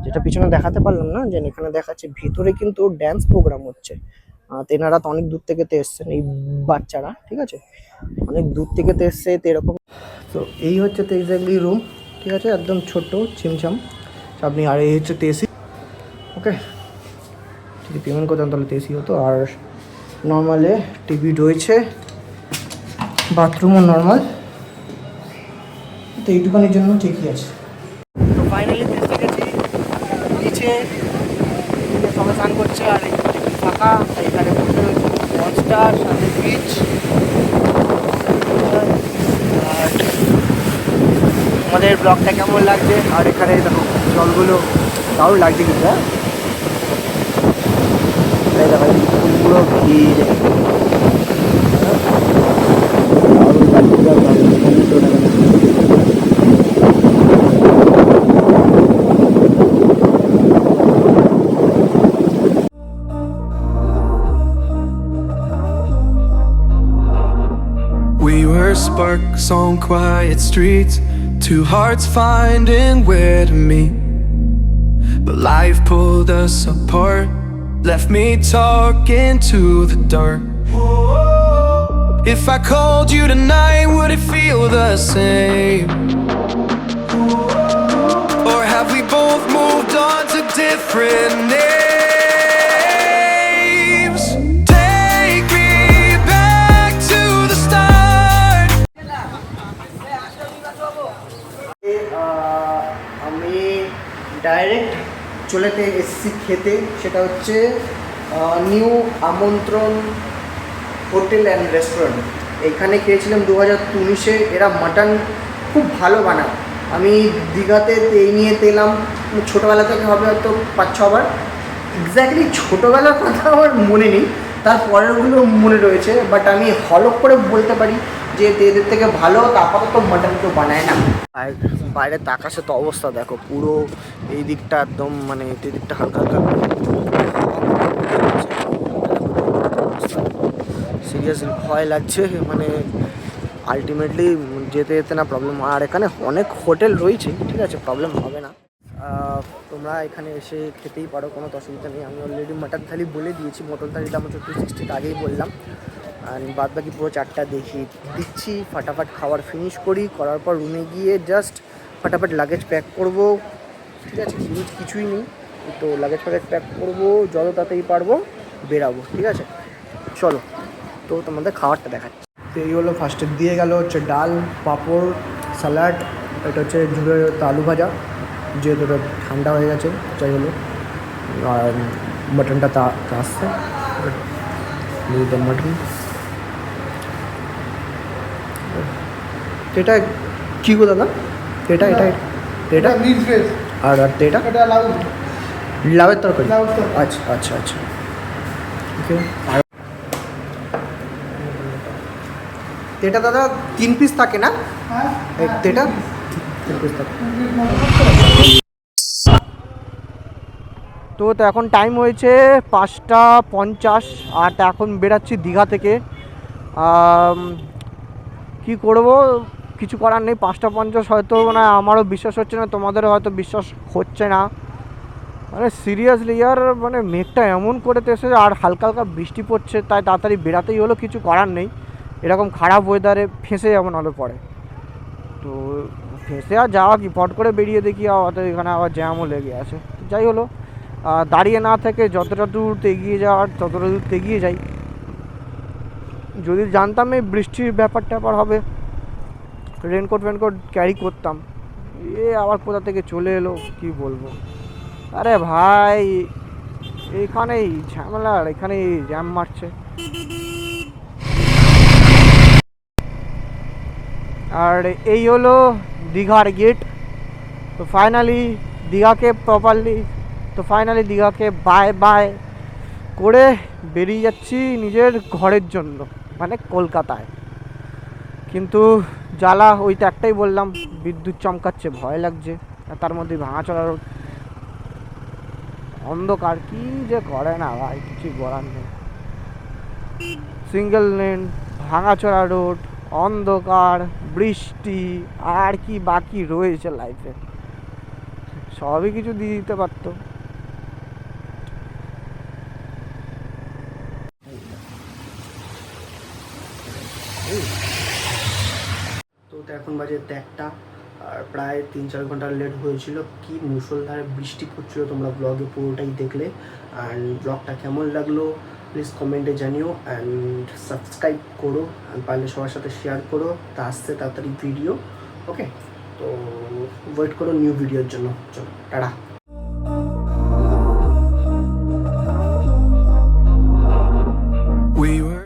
যেটা পিছনে দেখাতে পারলাম না, যে এখানে দেখাচ্ছে ভিতরে কিন্তু ড্যান্স প্রোগ্রাম হচ্ছে। তেনারা তো অনেক দূর থেকে এসছেন, এই বাচ্চারা, ঠিক আছে? অনেক দূর থেকে এসছে তো এরকম। তো এই হচ্ছে তো এক্স্যাক্টলি রুম, ঠিক আছে? একদম ছোট ছিমছাম আপনি। আর এই হচ্ছে তেসি, ওকে? যদি পেমেন্ট করতাম তাহলে তেসি হতো। আর নর্মালে টিভি রয়েছে, বাথরুমও নর্মাল, তো এইটুখানির জন্য ঠিকই আছে। তো ফাইনালি দেখতে গেছি নিচে, সবাই স্নান করছে আর ফাঁকা, এখানে মনস্টার সাথে বিচ। আর আমাদের ব্লগটা কেমন লাগছে? আর এখানে দেখো জলগুলো দারুণ লাগছে কিন্তু, হ্যাঁ দেখো পুরো ভিড়। We were sparks on quiet streets, two hearts finding where to meet. But life pulled us apart, left me talking to the dark. If I called you tonight, would it feel the same? Or have we both moved on to different names? Take me back to the start. আমি direct চলেতে এসেছি খেতে, সেটা হচ্ছে new আমন্ত্রণ hotel and restaurant. এখানে খেয়েছিলাম 2019-এ। এরা mutton খুব ভালো বানায়। আমি দীঘাতে এই নিয়ে তেলাম ছোটোবেলা থেকে, হবে হয়তো 5-6 বার। এক্স্যাক্টলি ছোটোবেলার কথা আমার মনে নেই, তারপরেরগুলো মনে রয়েছে, বাট আমি হলক করে বলতে পারি যে এদের থেকে ভালো আপাতত মাটন কেউ বানায় না। আর বাইরের আকাশে তো অবস্থা দেখো, পুরো এই দিকটা একদম মানে এই দিকটা হালকা হালকা সিরিয়াসলি ভয় লাগছে, মানে আলটিমেটলি যেতে যেতে না প্রবলেম। আর এখানে অনেক হোটেল রয়েছে, ঠিক আছে, প্রবলেম হবে না। তোমরা এখানে এসে খেতেই পারো, কোনো অসুবিধা নেই। আমি অলরেডি মাটন থালি বলে দিয়েছি, মটন থালিটা আমার 260 আগেই বললাম। আর বাদ বাকি পুরো 4টা দেখিয়ে দিচ্ছি। ফাটাফাট খাবার ফিনিশ করার পর রুমে গিয়ে জাস্ট ফাটাফাট লাগেজ প্যাক করব, ঠিক আছে? হিউজ কিছুই নেই, তো লাগেজ প্যাক করবো, যত তাড়াতাড়ি পারবো বেরাবো, ঠিক আছে? চলো, তো তোমাদের খাবারটা দেখাচ্ছি। তো এই হলো ফার্স্টে দিয়ে গেল হচ্ছে ডাল, পাঁপড়, স্যালাড, এটা হচ্ছে ঝুড়ে আলু ভাজা, যেহেতু এটা ঠান্ডা হয়ে গেছে যাই হলো। আর মাটনটা তা আসছে, মাটন। এটা কী গো দাদা? এটা এটা এটা আর এটা লাউয়ের তরকারি। আচ্ছা আচ্ছা আচ্ছা, ওকে। এটা দাদা 3 পিস থাকে না? এটা 3 পিস থাকে। তো এখন টাইম হয়েছে 5টা 50, আর এখন বেরাচ্ছি দীঘা থেকে। কি করব, কিছু করার নেই। 5:50 হয়তো মানে আমারও বিশ্বাস হচ্ছে না, তোমাদেরও হয়তো বিশ্বাস হচ্ছে না। মানে সিরিয়াসলি ইয়ার, মানে মেঘটা এমন করে এসেছে আর হালকা হালকা বৃষ্টি পড়ছে, তাই তাড়াতাড়ি বেরাতেই হলো, কিছু করার নেই। এরকম খারাপ ওয়েদারে ফেঁসে যাবো নাহলে পরে। তো ফেঁসে আর যাওয়া কি, পট করে বেরিয়ে দেখি আবার এখানে আবার জ্যামও লেগে আছে। যাই হলো, দাঁড়িয়ে না থেকে যতটা দূর এগিয়ে যাওয়ার ততটা দূর এগিয়ে যাই। যদি জানতাম এই বৃষ্টির ব্যাপার ট্যাপার হবে, রেনকোট ফেনকোট ক্যারি করতাম। এ আবার কোথা থেকে চলে এলো কি বলবো। আরে ভাই এখানেই ঝামেলা, আর এখানেই জ্যাম মারছে। আর এই হলো দীঘার গেট। তো ফাইনালি দীঘাকে বাই বাই করে বেরিয়ে যাচ্ছি নিজের ঘরের জন্য, মানে কলকাতায়। কিন্তু জ্বালা ওই তো একটাই বললাম, বিদ্যুৎ চমকাচ্ছে, ভয় লাগছে। আর তার মধ্যে ভাঙাচোরা রোড, অন্ধকার, কি যে করে না ভাই, কিছু বলার নেই। সিঙ্গেল লেন, ভাঙাচোরা রোড, অন্ধকার, বৃষ্টি, আর কি বাকি রয়েছে লাইফে? সবই কিছু দিয়ে দিতে পারতো। তো এখন বাজে 1টা, আর প্রায় 3-4 ঘন্টা লেট হয়েছিল। কি মুষলধারে বৃষ্টি পড়ছিল, তোমরা ব্লগে পুরোটাই দেখলে। অ্যান্ড ব্লগটা কেমন লাগলো প্লিজ কমেন্টে জানিও, অ্যান্ড সাবস্ক্রাইব করো, অ্যান্ড পারলে সবার সাথে শেয়ার করো। তা আসছে তাড়াতাড়ি ভিডিও, ওকে? তো ওয়েট করো নিউ ভিডিওর জন্য। চলো টাটা।